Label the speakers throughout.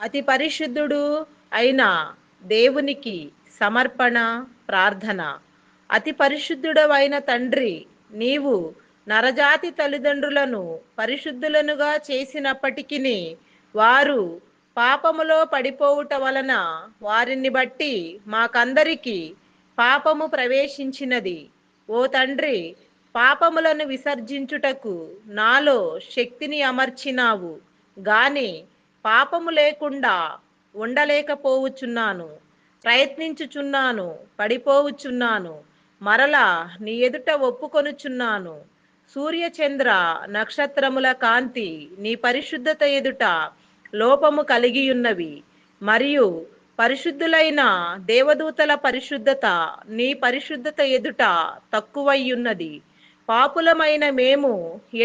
Speaker 1: అతి పరిశుద్ధుడు అయిన దేవునికి సమర్పణ ప్రార్థన. అతి పరిశుద్ధుడవైన తండ్రి, నీవు నరజాతి తల్లిదండ్రులను పరిశుద్ధులనుగా చేసినప్పటికిని వారు పాపములో పడిపోవుట వలన వారిని బట్టి మాకందరికి పాపము ప్రవేశించినది. ఓ తండ్రి, పాపములను విసర్జించుటకు నాలో శక్తిని అమర్చినావు గాని పాపము లేకుండా ఉండలేకపోవచ్చున్నాను. ప్రయత్నించుచున్నాను, పడిపోవచ్చున్నాను. మరలా నీ ఎదుట ఒప్పుకొనుచున్నాను. సూర్యచంద్ర నక్షత్రముల కాంతి నీ పరిశుద్ధత ఎదుట లోపము కలిగియున్నవి. మరియు పరిశుద్ధులైన దేవదూతల పరిశుద్ధత నీ పరిశుద్ధత ఎదుట తక్కువయ్యున్నది. పాపులమైన మేము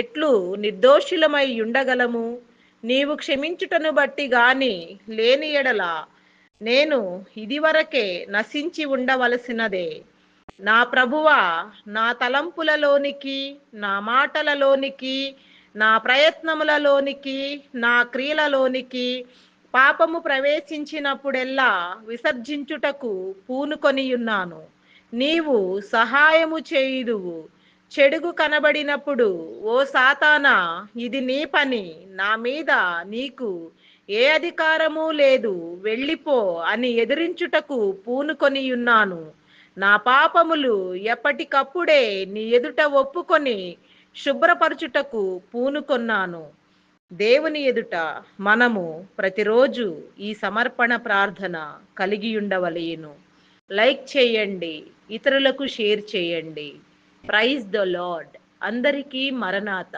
Speaker 1: ఎట్లు నిర్దోషులమై ఉండగలము? నీవు క్షమించుటను బట్టి గాని లేని ఎడల నేను ఇదివరకే నశించి ఉండవలసినదే. నా ప్రభువా, నా తలంపులలోనికి, నా మాటలలోనికి, నా ప్రయత్నములలోనికి, నా క్రియలలోనికి పాపము ప్రవేశించినప్పుడెల్లా విసర్జించుటకు పూనుకొనియున్నాను. నీవు సహాయము చేయుదువు. చెడుగు కనబడినప్పుడు, ఓ సాతానా, ఇది నీ పని, నా మీద నీకు ఏ అధికారము లేదు, వెళ్ళిపో అని ఎదిరించుటకు పూనుకొనియున్నాను. నా పాపములు ఎప్పటికప్పుడే నీ ఎదుట ఒప్పుకొని శుభ్రపరచుటకు పూనుకొన్నాను. దేవుని ఎదుట మనము ప్రతిరోజు ఈ సమర్పణ ప్రార్థన కలిగి ఉండవలెను. లైక్ చేయండి, ఇతరులకు షేర్ చేయండి. Praise the lord. అందరికీ మరణాత.